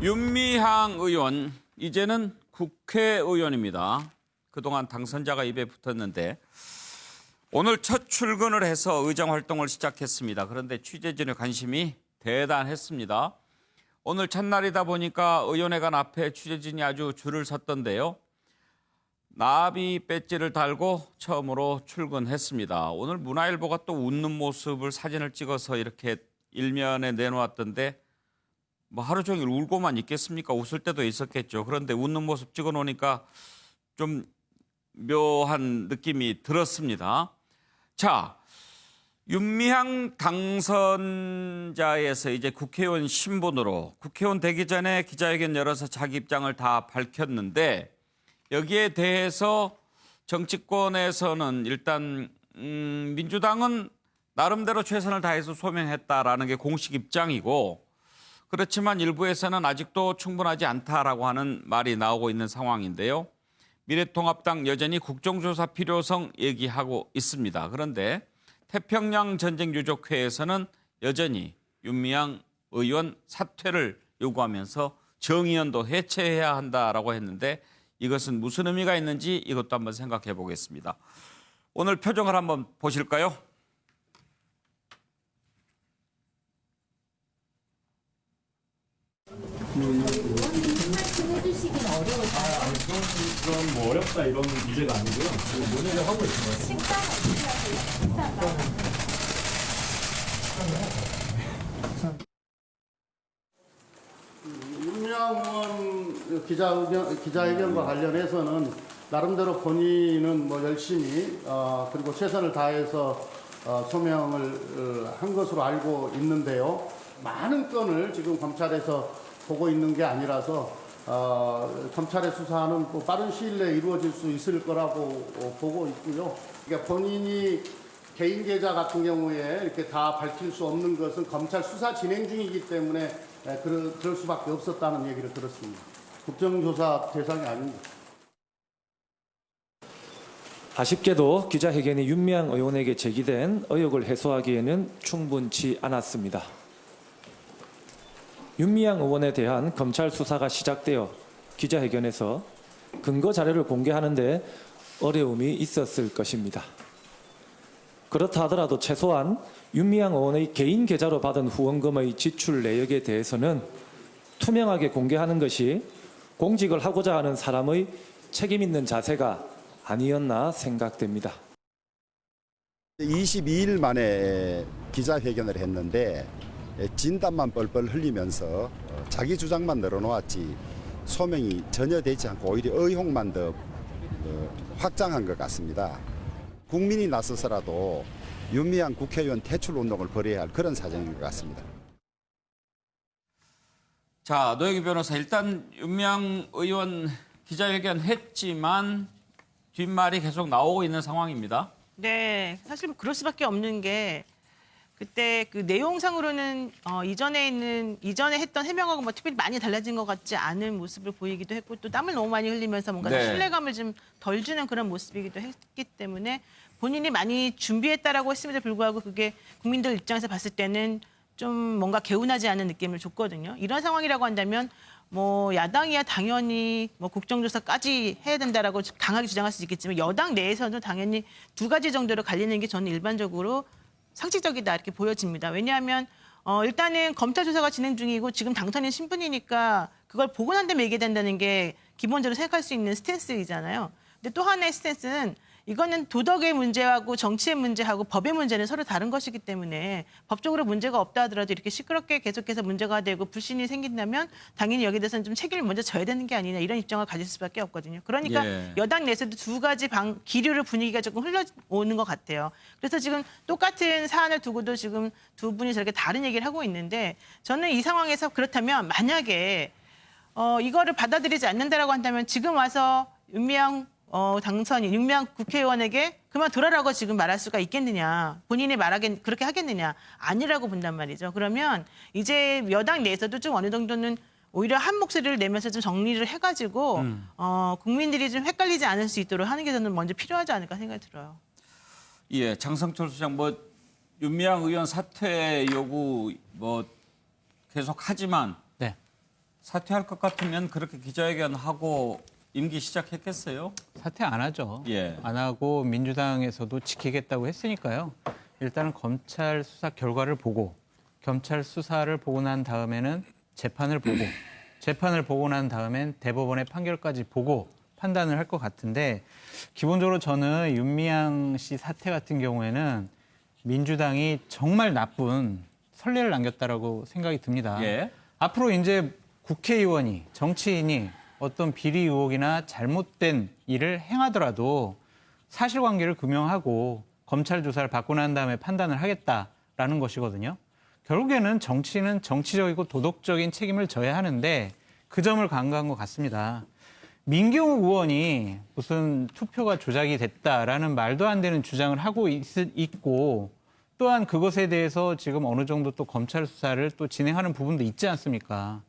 윤미향 의원, 이제는 국회의원입니다. 그동안 당선자가 입에 붙었는데 오늘 첫 출근을 해서 의정 활동을 시작했습니다. 그런데 취재진의 관심이 대단했습니다. 오늘 첫날이다 보니까 의원회관 앞에 취재진이 아주 줄을 섰던데요. 나비 배지를 달고 처음으로 출근했습니다. 오늘 문화일보가 또 웃는 모습을 사진을 찍어서 이렇게 일면에 내놓았던데 뭐 하루 종일 울고만 있겠습니까? 웃을 때도 있었겠죠. 그런데 웃는 모습 찍어놓으니까 좀 묘한 느낌이 들었습니다. 자, 윤미향 당선자에서 이제 국회의원 신분으로 국회의원 되기 전에 기자회견 열어서 자기 입장을 다 밝혔는데 여기에 대해서 정치권에서는 일단 민주당은 나름대로 최선을 다해서 소명했다라는 게 공식 입장이고 그렇지만 일부에서는 아직도 충분하지 않다라고 하는 말이 나오고 있는 상황인데요. 미래통합당 여전히 국정조사 필요성 얘기하고 있습니다. 그런데 태평양 전쟁유족회에서는 여전히 윤미향 의원 사퇴를 요구하면서 정의연도 해체해야 한다라고 했는데 이것은 무슨 의미가 있는지 이것도 한번 생각해 보겠습니다. 오늘 표정을 한번 보실까요? 해주시긴 어려울까요? 그런 뭐 어렵다 이런 문제가 아니고요. 논의를 하고 있습니다. 식사 어떻게 하세요? 윤미향 의원 기자회견과 관련해서는 나름대로 본인은 뭐 열심히 그리고 최선을 다해서 소명을 한 것으로 알고 있는데요. 많은 건을 지금 검찰에서 보고 있는 게 아니라서 검찰의 수사는 또 빠른 시일 내에 이루어질 수 있을 거라고 보고 있고요. 그러니까 본인이 개인 계좌 같은 경우에 이렇게 다 밝힐 수 없는 것은 검찰 수사 진행 중이기 때문에 그럴 수밖에 없었다는 얘기를 들었습니다. 국정조사 대상이 아닙니다. 아쉽게도 기자회견이 윤미향 의원에게 제기된 의혹을 해소하기에는 충분치 않았습니다. 윤미향 의원에 대한 검찰 수사가 시작되어 기자회견에서 근거 자료를 공개하는 데 어려움이 있었을 것입니다. 그렇다 하더라도 최소한 윤미향 의원의 개인 계좌로 받은 후원금의 지출 내역에 대해서는 투명하게 공개하는 것이 공직을 하고자 하는 사람의 책임 있는 자세가 아니었나 생각됩니다. 22일 만에 기자회견을 했는데 진담만 뻘뻘 흘리면서 자기 주장만 늘어놓았지 소명이 전혀 되지 않고 오히려 의혹만 더 확장한 것 같습니다. 국민이 나서서라도 윤미향 국회의원 퇴출 운동을 벌여야 할 그런 사정인 것 같습니다. 자, 노영희 변호사, 일단 윤미향 의원 기자회견 했지만 뒷말이 계속 나오고 있는 상황입니다. 네, 사실 그럴 수밖에 없는 게 그때 그 내용상으로는 이전에 했던 해명하고 뭐 특별히 많이 달라진 것 같지 않은 모습을 보이기도 했고 또 땀을 너무 많이 흘리면서 뭔가 네. 신뢰감을 좀 덜 주는 그런 모습이기도 했기 때문에 본인이 많이 준비했다라고 했음에도 불구하고 그게 국민들 입장에서 봤을 때는 좀 뭔가 개운하지 않은 느낌을 줬거든요. 이런 상황이라고 한다면 뭐 야당이야 당연히 뭐 국정조사까지 해야 된다라고 강하게 주장할 수 있겠지만 여당 내에서는 당연히 두 가지 정도로 갈리는 게 저는 일반적으로 상식적이다 이렇게 보여집니다. 왜냐하면 일단은 검찰 조사가 진행 중이고 지금 당선인 신분이니까 그걸 보고 난 다음에 얘기된다는 게 기본적으로 생각할 수 있는 스탠스이잖아요. 근데 또 하나의 스탠스는 이거는 도덕의 문제하고 정치의 문제하고 법의 문제는 서로 다른 것이기 때문에 법적으로 문제가 없다 하더라도 이렇게 시끄럽게 계속해서 문제가 되고 불신이 생긴다면 당연히 여기에 대해서는 좀 책임을 먼저 져야 되는 게 아니냐 이런 입장을 가질 수밖에 없거든요. 그러니까 예. 여당 내에서도 두 가지 기류를 분위기가 조금 흘러오는 것 같아요. 그래서 지금 똑같은 사안을 두고도 지금 두 분이 저렇게 다른 얘기를 하고 있는데 저는 이 상황에서 그렇다면 만약에 이거를 받아들이지 않는다라고 한다면 지금 와서 윤미향 윤미향 국회의원에게 그만두라라고 지금 말할 수가 있겠느냐. 본인이 그렇게 하겠느냐. 아니라고 본단 말이죠. 그러면 이제 여당 내에서도 좀 어느 정도는 오히려 한 목소리를 내면서 좀 정리를 해가지고 국민들이 좀 헷갈리지 않을 수 있도록 하는 게 저는 먼저 필요하지 않을까 생각이 들어요. 예, 장성철 소장 윤미향 의원 사퇴 요구 계속 하지만 네. 사퇴할 것 같으면 그렇게 기자회견하고 임기 시작했겠어요? 사퇴 안 하죠. 예. 안 하고 민주당에서도 지키겠다고 했으니까요. 일단은 검찰 수사 결과를 보고 검찰 수사를 보고 난 다음에는 재판을 보고 난 다음엔 대법원의 판결까지 보고 판단을 할 것 같은데 기본적으로 저는 윤미향 씨 사태 같은 경우에는 민주당이 정말 나쁜 선례를 남겼다라고 생각이 듭니다. 예. 앞으로 이제 국회의원이 정치인이 어떤 비리 의혹이나 잘못된 일을 행하더라도 사실관계를 규명하고 검찰 조사를 받고 난 다음에 판단을 하겠다라는 것이거든요. 결국에는 정치는 정치적이고 도덕적인 책임을 져야 하는데 그 점을 간과한 것 같습니다. 민경욱 의원이 무슨 투표가 조작이 됐다라는 말도 안 되는 주장을 하고 있고 또한 그것에 대해서 지금 어느 정도 또 검찰 수사를 또 진행하는 부분도 있지 않습니까?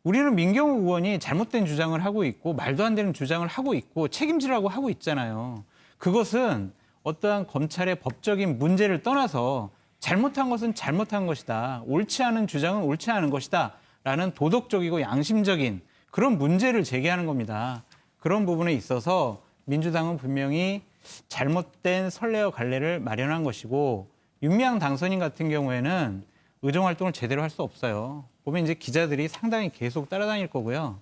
우리는 민경욱 의원이 잘못된 주장을 하고 있고 말도 안 되는 주장을 하고 있고 책임지라고 하고 있잖아요. 그것은 어떠한 검찰의 법적인 문제를 떠나서 잘못한 것은 잘못한 것이다. 옳지 않은 주장은 옳지 않은 것이다. 라는 도덕적이고 양심적인 그런 문제를 제기하는 겁니다. 그런 부분에 있어서 민주당은 분명히 잘못된 선례와 관례를 마련한 것이고 윤미향 당선인 같은 경우에는 의정활동을 제대로 할 수 없어요. 보면 이제 기자들이 상당히 계속 따라다닐 거고요.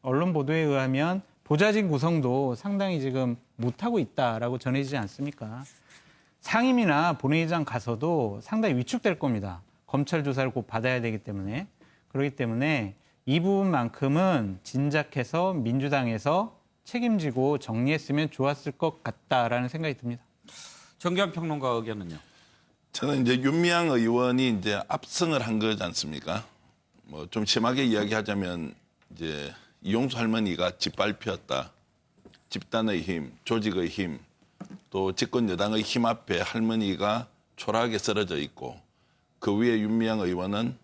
언론 보도에 의하면 보좌진 구성도 상당히 지금 못하고 있다라고 전해지지 않습니까? 상임이나 본회의장 가서도 상당히 위축될 겁니다. 검찰 조사를 곧 받아야 되기 때문에. 그렇기 때문에 이 부분만큼은 진작해서 민주당에서 책임지고 정리했으면 좋았을 것 같다라는 생각이 듭니다. 정기환 평론가 의견은요? 저는 이제 윤미향 의원이 이제 압승을 한 거지 않습니까? 뭐 좀 심하게 이야기하자면 이제 이용수 할머니가 짓밟혔다. 집단의 힘, 조직의 힘, 또 집권 여당의 힘 앞에 할머니가 초라하게 쓰러져 있고 그 위에 윤미향 의원은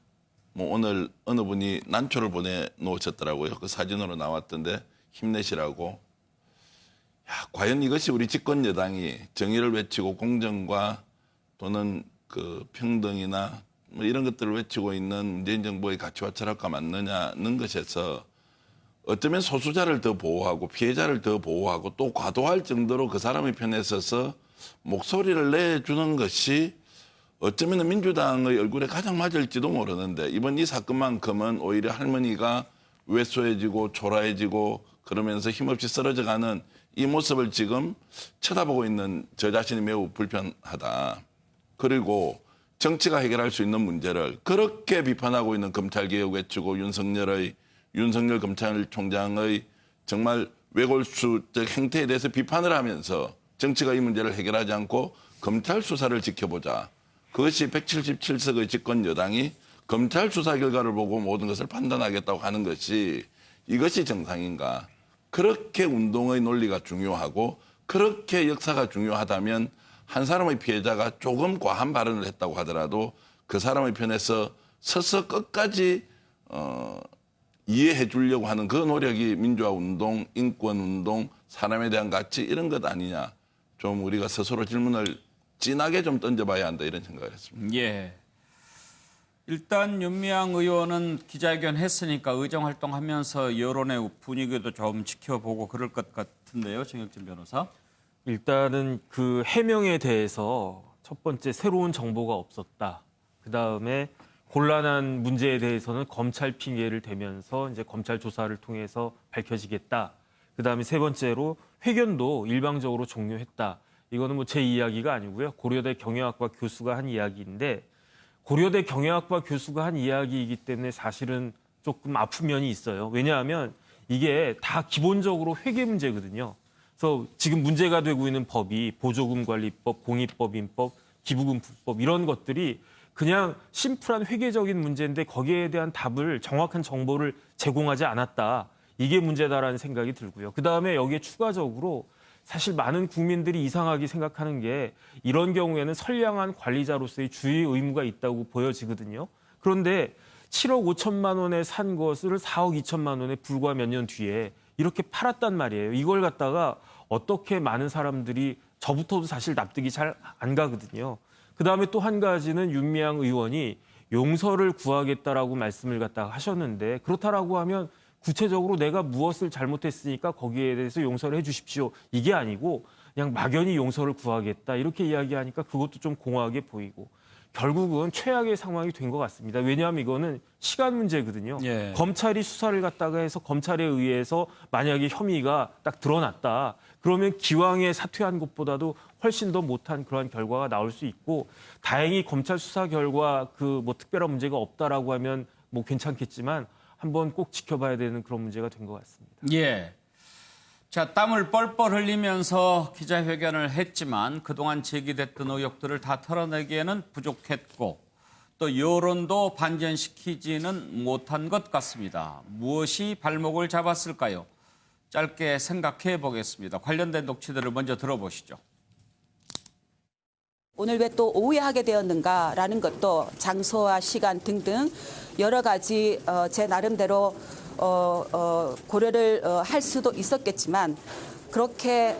뭐 오늘 어느 분이 난초를 보내놓으셨더라고요. 그 사진으로 나왔던데 힘내시라고. 야, 과연 이것이 우리 집권 여당이 정의를 외치고 공정과 또는 그 평등이나 뭐 이런 것들을 외치고 있는 문재인 정부의 가치와 철학과 맞느냐는 것에서 어쩌면 소수자를 더 보호하고 피해자를 더 보호하고 또 과도할 정도로 그 사람의 편에 서서 목소리를 내주는 것이 어쩌면 민주당의 얼굴에 가장 맞을지도 모르는데 이번 이 사건만큼은 오히려 할머니가 왜소해지고 초라해지고 그러면서 힘없이 쓰러져가는 이 모습을 지금 쳐다보고 있는 저 자신이 매우 불편하다. 그리고 정치가 해결할 수 있는 문제를 그렇게 비판하고 있는 검찰개혁 외치고 윤석열 검찰총장의 정말 외골수적 행태에 대해서 비판을 하면서 정치가 이 문제를 해결하지 않고 검찰 수사를 지켜보자. 그것이 177석의 집권 여당이 검찰 수사 결과를 보고 모든 것을 판단하겠다고 하는 것이 이것이 정상인가. 그렇게 운동의 논리가 중요하고 그렇게 역사가 중요하다면 한 사람의 피해자가 조금 과한 발언을 했다고 하더라도 그 사람의 편에서 서서 끝까지 이해해 주려고 하는 그 노력이 민주화 운동, 인권 운동, 사람에 대한 가치 이런 것 아니냐. 좀 우리가 스스로 질문을 진하게 좀 던져봐야 한다 이런 생각을 했습니다. 예. 일단 윤미향 의원은 기자회견 했으니까 의정활동하면서 여론의 분위기도 좀 지켜보고 그럴 것 같은데요. 정혁진 변호사. 일단은 그 해명에 대해서 첫 번째 새로운 정보가 없었다. 그다음에 곤란한 문제에 대해서는 검찰 핑계를 대면서 이제 검찰 조사를 통해서 밝혀지겠다. 그다음에 세 번째로 회견도 일방적으로 종료했다. 이거는 뭐 제 이야기가 아니고요. 고려대 경영학과 교수가 한 이야기인데 고려대 경영학과 교수가 한 이야기이기 때문에 사실은 조금 아픈 면이 있어요. 왜냐하면 이게 다 기본적으로 회계 문제거든요. 그래서 지금 문제가 되고 있는 법이 보조금관리법, 공익법인법, 기부금법 이런 것들이 그냥 심플한 회계적인 문제인데 거기에 대한 답을 정확한 정보를 제공하지 않았다. 이게 문제다라는 생각이 들고요. 그다음에 여기에 추가적으로 사실 많은 국민들이 이상하게 생각하는 게 이런 경우에는 선량한 관리자로서의 주의 의무가 있다고 보여지거든요. 그런데 7억 5천만 원에 산 것을 4억 2천만 원에 불과 몇 년 뒤에 이렇게 팔았단 말이에요. 이걸 갖다가 어떻게 많은 사람들이 저부터도 사실 납득이 잘 안 가거든요. 그다음에 또 한 가지는 윤미향 의원이 용서를 구하겠다라고 말씀을 갖다가 하셨는데 그렇다라고 하면 구체적으로 내가 무엇을 잘못했으니까 거기에 대해서 용서를 해 주십시오. 이게 아니고 그냥 막연히 용서를 구하겠다 이렇게 이야기하니까 그것도 좀 공허하게 보이고 결국은 최악의 상황이 된 것 같습니다. 왜냐하면 이거는 시간 문제거든요. 예. 검찰이 수사를 갖다가 해서 검찰에 의해서 만약에 혐의가 딱 드러났다. 그러면 기왕에 사퇴한 것보다도 훨씬 더 못한 그러한 결과가 나올 수 있고 다행히 검찰 수사 결과 그 뭐 특별한 문제가 없다라고 하면 뭐 괜찮겠지만 한번 꼭 지켜봐야 되는 그런 문제가 된 것 같습니다. 예. 자, 땀을 뻘뻘 흘리면서 기자회견을 했지만 그동안 제기됐던 의혹들을 다 털어내기에는 부족했고 또 여론도 반전시키지는 못한 것 같습니다. 무엇이 발목을 잡았을까요? 짧게 생각해 보겠습니다. 관련된 녹취들을 먼저 들어보시죠. 오늘 왜 또 오해하게 되었는가라는 것도 장소와 시간 등등 여러 가지 제 나름대로 고려를 할 수도 있었겠지만 그렇게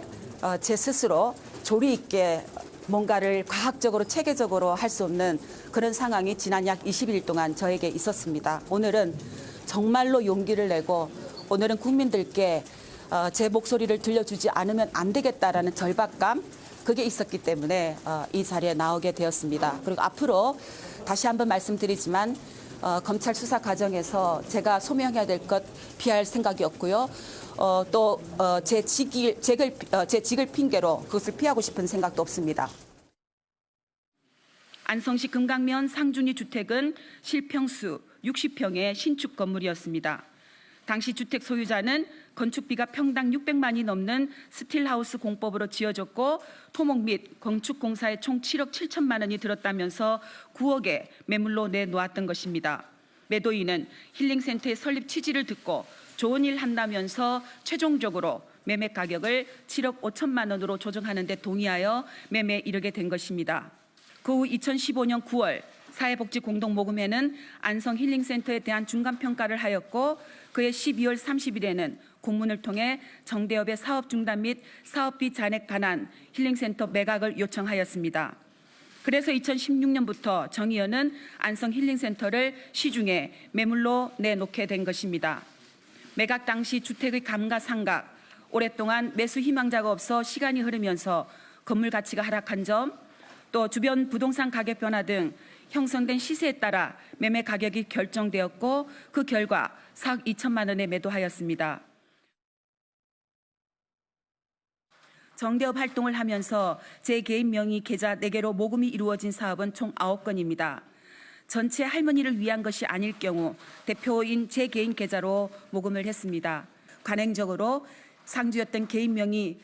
제 스스로 조리 있게 뭔가를 과학적으로 체계적으로 할 수 없는 그런 상황이 지난 약 20일 동안 저에게 있었습니다. 오늘은 정말로 용기를 내고 오늘은 국민들께 제 목소리를 들려주지 않으면 안 되겠다라는 절박감 그게 있었기 때문에 이 자리에 나오게 되었습니다. 그리고 앞으로 다시 한번 말씀드리지만 검찰 수사 과정에서 제가 소명해야 될 것 피할 생각이 없고요. 또 제 직을 핑계로 그것을 피하고 싶은 생각도 없습니다. 안성시 금강면 상준이 주택은 실평수 60평의 신축 건물이었습니다. 당시 주택 소유자는 건축비가 평당 600만이 넘는 스틸하우스 공법으로 지어졌고 토목 및 건축공사에 총 7억 7천만 원이 들었다면서 9억에 매물로 내놓았던 것입니다. 매도인은 힐링센터의 설립 취지를 듣고 좋은 일 한다면서 최종적으로 매매 가격을 7억 5천만 원으로 조정하는 데 동의하여 매매에 이르게 된 것입니다. 그 후 2015년 9월 사회복지공동모금회는 안성 힐링센터에 대한 중간평가를 하였고 그해 12월 30일에는 공문을 통해 정대협의 사업 중단 및 사업비 잔액 반환 힐링센터 매각을 요청하였습니다. 그래서 2016년부터 정 의원은 안성 힐링센터를 시중에 매물로 내놓게 된 것입니다. 매각 당시 주택의 감가상각, 오랫동안 매수 희망자가 없어 시간이 흐르면서 건물 가치가 하락한 점, 또 주변 부동산 가격 변화 등 형성된 시세에 따라 매매 가격이 결정되었고 그 결과 4억 2천만 원에 매도하였습니다. 정대업 활동을 하면서 제 개인 명의 계좌 4개로 모금이 이루어진 사업은 총 9건입니다. 전체 할머니를 위한 것이 아닐 경우 대표인 제 개인 계좌로 모금을 했습니다. 관행적으로 상주였던 개인 명의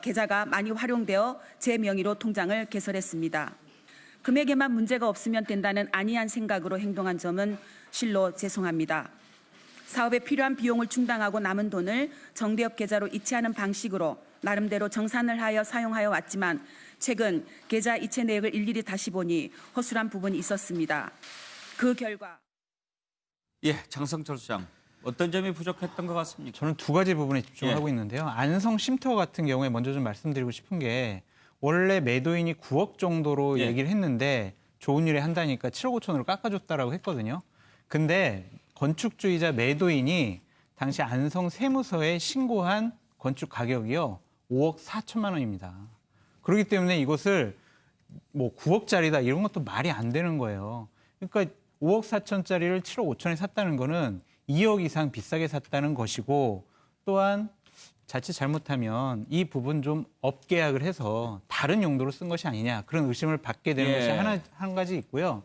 계좌가 많이 활용되어 제 명의로 통장을 개설했습니다. 금액에만 문제가 없으면 된다는 안이한 생각으로 행동한 점은 실로 죄송합니다. 사업에 필요한 비용을 충당하고 남은 돈을 정대협 계좌로 이체하는 방식으로 나름대로 정산을 하여 사용하여 왔지만 최근 계좌 이체 내역을 일일이 다시 보니 허술한 부분이 있었습니다. 그 결과 예, 장성철 수장. 어떤 점이 부족했던 것 같습니까? 저는 두 가지 부분에 집중하고 있는데요. 안성 쉼터 같은 경우에 먼저 좀 말씀드리고 싶은 게 원래 매도인이 9억 정도로 얘기를 했는데 좋은 일에 한다니까 7억 5천으로 깎아줬다라고 했거든요. 근데 건축주의자 매도인이 당시 안성 세무서에 신고한 건축 가격이요. 5억 4천만 원입니다. 그렇기 때문에 이것을 뭐 9억짜리다 이런 것도 말이 안 되는 거예요. 그러니까 5억 4천짜리를 7억 5천에 샀다는 거는 2억 이상 비싸게 샀다는 것이고 또한 자칫 잘못하면 이 부분 좀 업계약을 해서 다른 용도로 쓴 것이 아니냐 그런 의심을 받게 되는 것이 한 가지 있고요.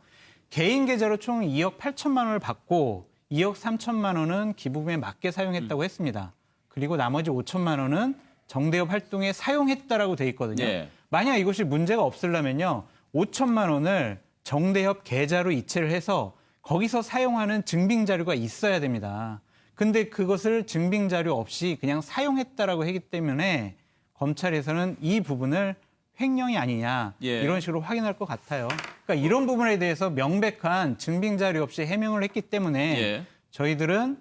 개인 계좌로 총 2억 8천만 원을 받고 2억 3천만 원은 기부금에 맞게 사용했다고 했습니다. 그리고 나머지 5천만 원은 정대협 활동에 사용했다라고 돼 있거든요. 만약 이것이 문제가 없으려면요. 5천만 원을 정대협 계좌로 이체를 해서 거기서 사용하는 증빙 자료가 있어야 됩니다. 근데 그것을 증빙 자료 없이 그냥 사용했다라고 했기 때문에 검찰에서는 이 부분을 횡령이 아니냐 이런 식으로 확인할 것 같아요. 그러니까 이런 부분에 대해서 명백한 증빙 자료 없이 해명을 했기 때문에 저희들은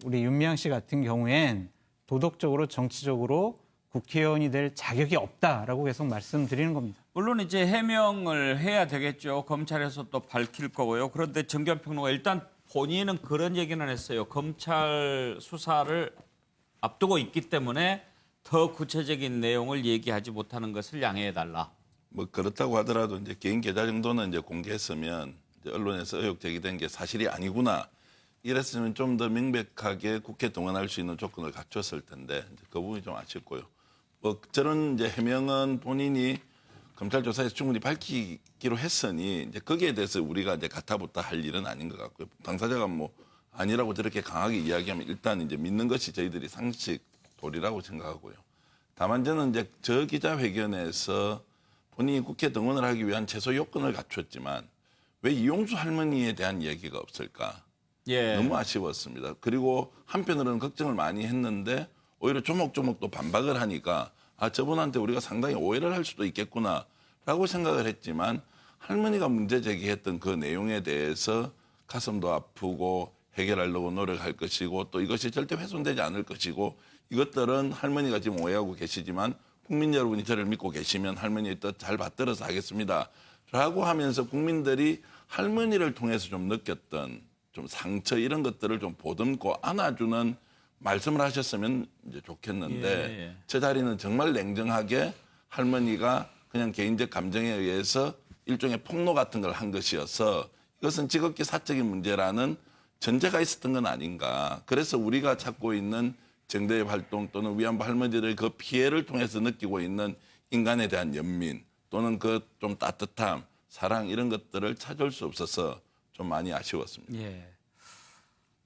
우리 윤미향 씨 같은 경우엔 도덕적으로 정치적으로 국회의원이 될 자격이 없다라고 계속 말씀드리는 겁니다. 물론 이제 해명을 해야 되겠죠. 검찰에서 또 밝힐 거고요. 그런데 정견평론가 일단 본인은 그런 얘기는 했어요. 검찰 수사를 앞두고 있기 때문에 더 구체적인 내용을 얘기하지 못하는 것을 양해해달라. 뭐 그렇다고 하더라도 이제 개인 계좌 정도는 이제 공개했으면 이제 언론에서 의혹 제기된 게 사실이 아니구나. 이랬으면 좀 더 명백하게 국회 동원할 수 있는 조건을 갖췄을 텐데 이제 그 부분이 좀 아쉽고요. 뭐 저런 이제 해명은 본인이 검찰 조사에서 충분히 밝히기로 했으니 이제 거기에 대해서 우리가 이제 가타부타 할 일은 아닌 것 같고요. 당사자가 뭐 아니라고 저렇게 강하게 이야기하면 일단 이제 믿는 것이 저희들이 상식 도리라고 생각하고요. 다만 저는 이제 저 기자회견에서 본인이 국회 등원을 하기 위한 최소 요건을 갖췄지만 왜 이용수 할머니에 대한 얘기가 없을까? 예. 너무 아쉬웠습니다. 그리고 한편으로는 걱정을 많이 했는데 오히려 조목조목 또 반박을 하니까 아 저분한테 우리가 상당히 오해를 할 수도 있겠구나라고 생각을 했지만 할머니가 문제 제기했던 그 내용에 대해서 가슴도 아프고 해결하려고 노력할 것이고 또 이것이 절대 훼손되지 않을 것이고 이것들은 할머니가 지금 오해하고 계시지만 국민 여러분이 저를 믿고 계시면 할머니의 뜻 잘 받들어서 하겠습니다. 라고 하면서 국민들이 할머니를 통해서 좀 느꼈던 좀 상처 이런 것들을 좀 보듬고 안아주는 말씀을 하셨으면 이제 좋겠는데 제 자리는 정말 냉정하게 할머니가 그냥 개인적 감정에 의해서 일종의 폭로 같은 걸 한 것이어서 이것은 지극히 사적인 문제라는 전제가 있었던 건 아닌가. 그래서 우리가 찾고 있는 정대의 활동 또는 위안부 할머니들의 그 피해를 통해서 느끼고 있는 인간에 대한 연민 또는 그 좀 따뜻함, 사랑 이런 것들을 찾을 수 없어서 좀 많이 아쉬웠습니다. 예.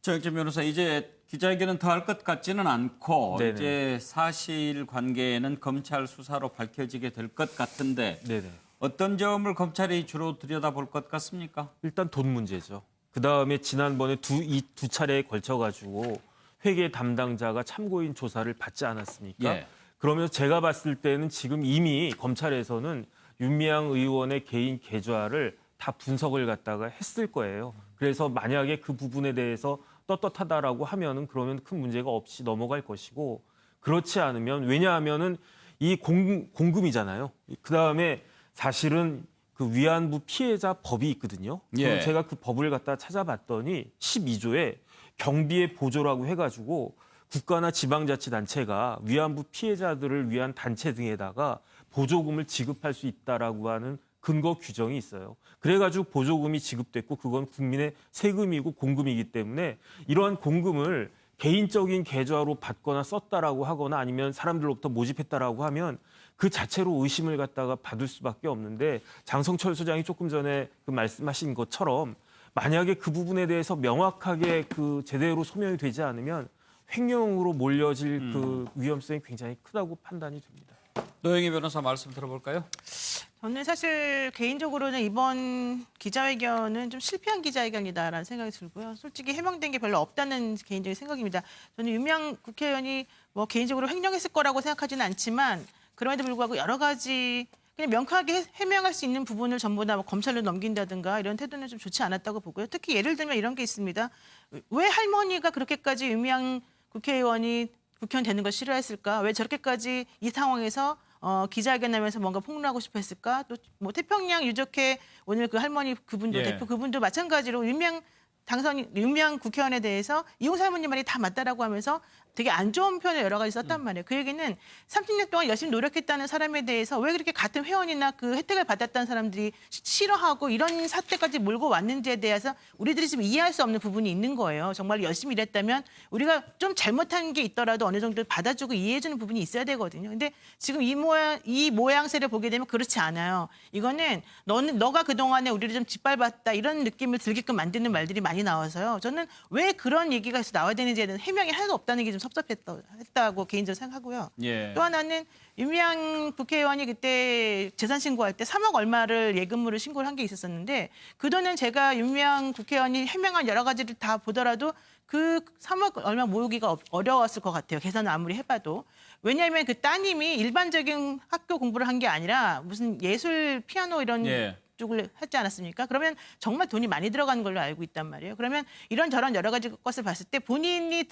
정혁진 변호사 이제 기자회견은 더 할 것 같지는 않고 네네. 이제 사실관계는 검찰 수사로 밝혀지게 될 것 같은데 네네. 어떤 점을 검찰이 주로 들여다볼 것 같습니까? 일단 돈 문제죠. 그다음에 지난번에 두 차례에 걸쳐가지고 회계 담당자가 참고인 조사를 받지 않았습니까? 예. 그러면 제가 봤을 때는 지금 이미 검찰에서는 윤미향 의원의 개인 계좌를 다 분석을 갖다가 했을 거예요. 그래서 만약에 그 부분에 대해서 떳떳하다라고 하면은 그러면 큰 문제가 없이 넘어갈 것이고 그렇지 않으면 왜냐하면은 이 공금이잖아요. 그다음에 사실은 그 위안부 피해자 법이 있거든요. 예. 제가 그 법을 갖다 찾아봤더니 12조에 경비의 보조라고 해가지고 국가나 지방자치단체가 위안부 피해자들을 위한 단체 등에다가 보조금을 지급할 수 있다라고 하는 근거 규정이 있어요. 그래가지고 보조금이 지급됐고 그건 국민의 세금이고 공금이기 때문에 이러한 공금을 개인적인 계좌로 받거나 썼다라고 하거나 아니면 사람들로부터 모집했다라고 하면 그 자체로 의심을 갖다가 받을 수밖에 없는데 장성철 소장이 조금 전에 그 말씀하신 것처럼 만약에 그 부분에 대해서 명확하게 그 제대로 소명이 되지 않으면 횡령으로 몰려질 그 위험성이 굉장히 크다고 판단이 됩니다. 노영희 변호사 말씀 들어볼까요? 저는 사실 개인적으로는 이번 기자회견은 좀 실패한 기자회견이다라는 생각이 들고요. 솔직히 해명된 게 별로 없다는 개인적인 생각입니다. 저는 윤미향 국회의원이 뭐 개인적으로 횡령했을 거라고 생각하지는 않지만 그럼에도 불구하고 여러 가지 그냥 명확하게 해명할 수 있는 부분을 전부 다 뭐 검찰로 넘긴다든가 이런 태도는 좀 좋지 않았다고 보고요. 특히 예를 들면 이런 게 있습니다. 왜 할머니가 그렇게까지 윤미향 국회의원이 국회의원 되는 걸 싫어했을까? 왜 저렇게까지 이 상황에서 기자회견하면서 뭔가 폭로하고 싶어 했을까? 또 뭐 태평양 유족회 오늘 그 할머니 그분도 예. 대표 그분도 마찬가지로 윤미향 국회의원에 대해서 이용사 할머니 말이 다 맞다라고 하면서 되게 안 좋은 표현을 여러 가지 썼단 말이에요. 그 얘기는 30년 동안 열심히 노력했다는 사람에 대해서 왜 그렇게 같은 회원이나 그 혜택을 받았다는 사람들이 싫어하고 이런 사태까지 몰고 왔는지에 대해서 우리들이 지금 이해할 수 없는 부분이 있는 거예요. 정말 열심히 일했다면 우리가 좀 잘못한 게 있더라도 어느 정도 받아주고 이해해주는 부분이 있어야 되거든요. 근데 지금 이 모양새를 보게 되면 그렇지 않아요. 이거는 너가 그동안에 우리를 좀 짓밟았다 이런 느낌을 들게끔 만드는 말들이 많이 나와서요. 저는 왜 그런 얘기가 나와야 되는지에 대한 해명이 하나도 없다는 게 좀 섭섭했다고 개인적으로 생각하고요. 예. 또 하나는 윤미향 국회의원이 그때 재산 신고할 때 3억 얼마를 예금으로 신고를 한 게 있었었는데 그 돈은 제가 윤미향 국회의원이 해명한 여러 가지를 다 보더라도 그 3억 얼마 모으기가 어려웠을 것 같아요. 계산을 아무리 해봐도. 왜냐하면 그 따님이 일반적인 학교 공부를 한 게 아니라 무슨 예술 피아노 이런 예. 쪽을 하지 않았습니까? 그러면 정말 돈이 많이 들어가는 걸로 알고 있단 말이에요. 그러면 이런저런 여러 가지 것을 봤을 때 본인이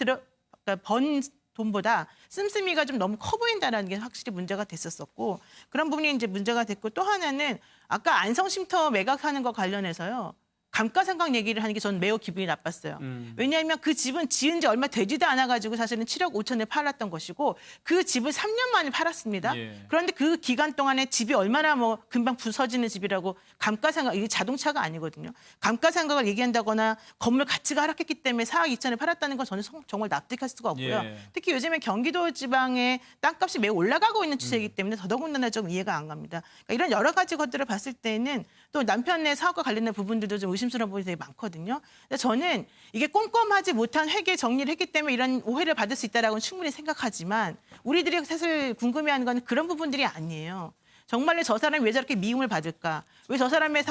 번 돈보다 씀씀이가 좀 너무 커 보인다는 게 확실히 문제가 됐었었고 그런 부분이 이제 문제가 됐고 또 하나는 아까 안성쉼터 매각하는 거 관련해서요. 감가상각 얘기를 하는 게 저는 매우 기분이 나빴어요. 왜냐하면 그 집은 지은 지 얼마 되지도 않아가지고 사실은 7억 5천에 팔았던 것이고 그 집을 3년 만에 팔았습니다. 예. 그런데 그 기간 동안에 집이 얼마나 뭐 금방 부서지는 집이라고 감가상각, 이게 자동차가 아니거든요. 감가상각을 얘기한다거나 건물 가치가 하락했기 때문에 4억 2천에 팔았다는 건 저는 정말 납득할 수가 없고요. 예. 특히 요즘에 경기도 지방의 땅값이 매우 올라가고 있는 추세이기 때문에 더더군다나 좀 이해가 안 갑니다. 그러니까 이런 여러 가지 것들을 봤을 때는 또 남편의 사업과 관련된 부분들도 좀 의심스러운 부분이 되게 많거든요. 근데 저는 이게 꼼꼼하지 못한 회계 정리를 했기 때문에 이런 오해를 받을 수 있다라고는 충분히 생각하지만 우리들이 사실 궁금해하는 건 그런 부분들이 아니에요. 정말로 저 사람이 왜 저렇게 미움을 받을까? 왜 저 사람에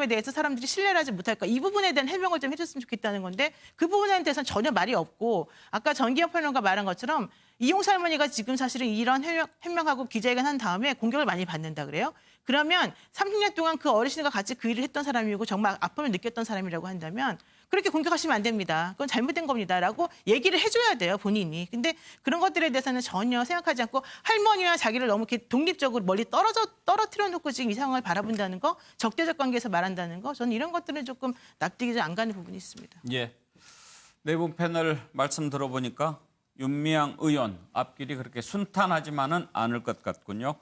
대해서 사람들이 신뢰를 하지 못할까? 이 부분에 대한 해명을 좀 해줬으면 좋겠다는 건데 그 부분에 대해서는 전혀 말이 없고 아까 전기현 평론가 말한 것처럼 이용수 할머니가 지금 사실은 이런 해명하고 기자회견 한 다음에 공격을 많이 받는다 그래요? 그러면 30년 동안 그 어르신과 같이 그 일을 했던 사람이고 정말 아픔을 느꼈던 사람이라고 한다면 그렇게 공격하시면 안 됩니다. 그건 잘못된 겁니다라고 얘기를 해줘야 돼요, 본인이. 근데 그런 것들에 대해서는 전혀 생각하지 않고 할머니와 자기를 너무 이렇게 독립적으로 멀리 떨어뜨려 놓고 지금 이 상황을 바라본다는 거, 적대적 관계에서 말한다는 거, 저는 이런 것들은 조금 납득이 좀 안 가는 부분이 있습니다. 예. 내부 패널 말씀 들어보니까 윤미향 의원 앞길이 그렇게 순탄하지만은 않을 것 같군요.